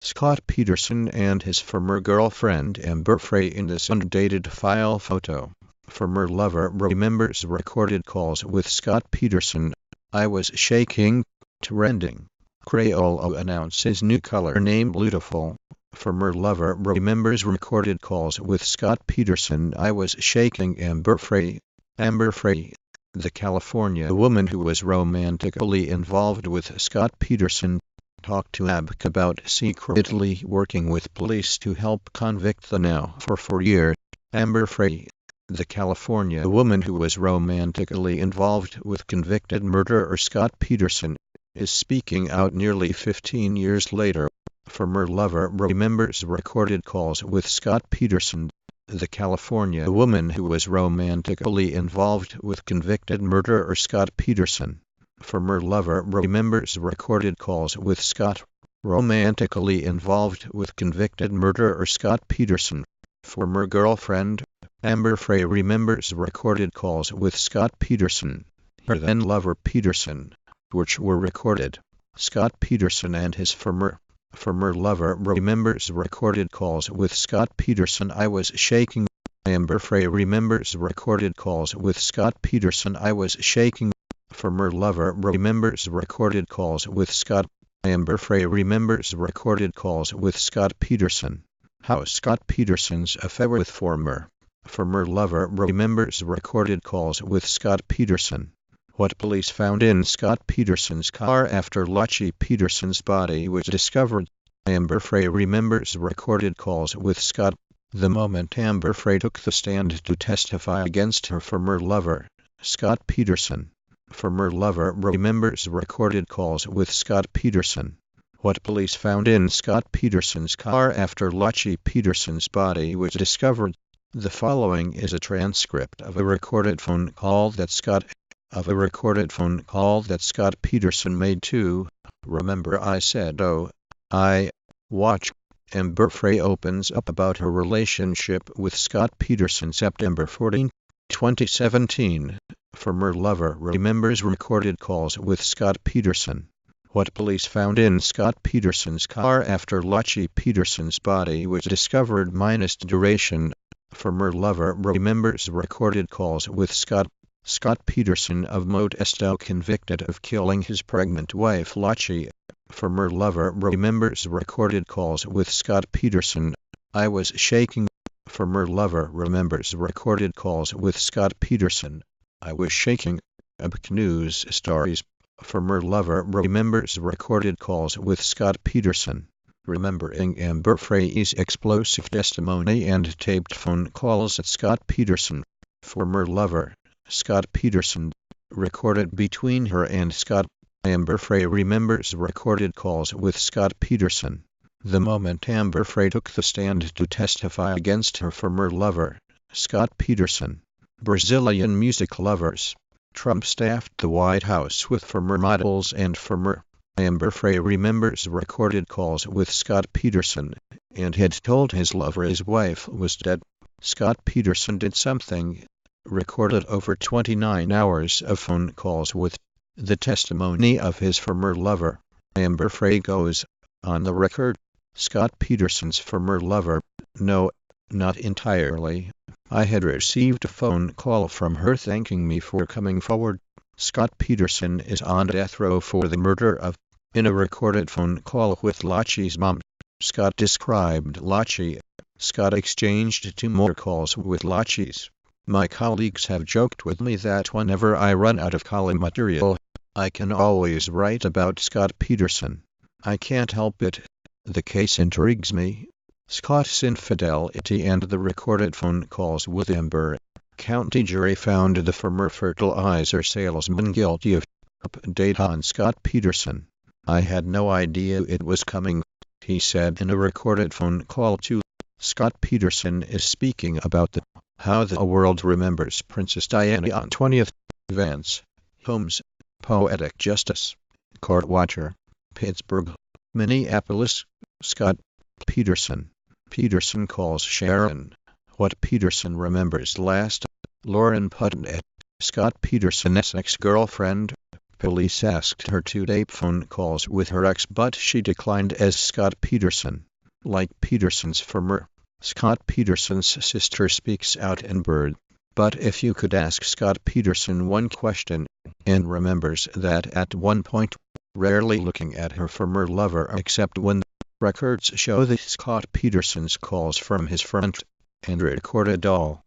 Scott Peterson and his former girlfriend Amber Frey in this undated file photo. Former lover remembers recorded calls with Scott Peterson. I was shaking. Trending. Crayola announces new color name Bluetiful. Former lover remembers recorded calls with Scott Peterson. I was shaking. Amber Frey. Amber Frey, the California woman who was romantically involved with Scott Peterson, talked to ABC about secretly working with police to help convict the now for 4 years. Amber Frey, the California woman who was romantically involved with convicted murderer Scott Peterson, is speaking out nearly 15 years later. Former lover remembers recorded calls with Scott Peterson. The California woman who was romantically involved with convicted murderer Scott Peterson. Former lover remembers recorded calls with Scott. Romantically involved with convicted murderer Scott Peterson. Former girlfriend Amber Frey remembers recorded calls with Scott Peterson. Her then lover Peterson, which were recorded. Scott Peterson and his former lover remembers recorded calls with Scott Peterson. I was shaking. Amber Frey remembers recorded calls with Scott Peterson. I was shaking. Former lover remembers recorded calls with Scott. Amber Frey remembers recorded calls with Scott Peterson. How Scott Peterson's affair with former lover remembers recorded calls with Scott Peterson. What police found in Scott Peterson's car after Laci Peterson's body was discovered. Amber Frey remembers recorded calls with Scott. The moment Amber Frey took the stand to testify against her former lover, Scott Peterson. Former lover remembers recorded calls with Scott Peterson. What police found in Scott Peterson's car after Laci Peterson's body was discovered. The following is a transcript of a recorded phone call that Scott Peterson made to. Remember I said oh, I watch. Amber Frey opens up about her relationship with Scott Peterson September 14, 2017. Former lover remembers recorded calls with Scott Peterson. What police found in Scott Peterson's car after Laci Peterson's body was discovered minus duration. Former lover remembers recorded calls with Scott Peterson of Modesto convicted of killing his pregnant wife Laci. Former lover remembers recorded calls with Scott Peterson. I was shaking. Former lover remembers recorded calls with Scott Peterson. I was shaking. ABC News Stories. Former lover remembers recorded calls with Scott Peterson. Remembering Amber Frey's explosive testimony and taped phone calls at Scott Peterson. Former lover Scott Peterson, recorded between her and Scott. Amber Frey remembers recorded calls with Scott Peterson. The moment Amber Frey took the stand to testify against her former lover, Scott Peterson. Brazilian music lovers. Trump staffed the White House with former models and former. Amber Frey remembers recorded calls with Scott Peterson, and had told his lover his wife was dead. Scott Peterson did something. Recorded over 29 hours of phone calls with the testimony of his former lover. Amber Frey goes on the record. Scott Peterson's former lover. No, not entirely. I had received a phone call from her thanking me for coming forward. Scott Peterson is on death row for the murder of. In a recorded phone call with Laci's mom, Scott described Laci. Scott exchanged 2 more calls with Laci's. My colleagues have joked with me that whenever I run out of column material, I can always write about Scott Peterson. I can't help it. The case intrigues me. Scott's infidelity and the recorded phone calls with Amber. County jury found the former fertilizer salesman guilty of. Update on Scott Peterson. I had no idea it was coming, he said in a recorded phone call to. Scott Peterson is speaking about how the world remembers Princess Diana on 20th. Vance. Holmes. Poetic Justice. Court Watcher. Pittsburgh. Minneapolis. Scott Peterson. Peterson calls Sharon. What Peterson remembers last. Lauren Putnett. Scott Peterson's ex-girlfriend. Police asked her to tape phone calls with her ex, but she declined as Scott Peterson. Like Peterson's firmer, Scott Peterson's sister speaks out in Bird. But if you could ask Scott Peterson one question, and remembers that at one point, rarely looking at her former lover except when the records show that Scott Peterson's calls from his front and recorded all.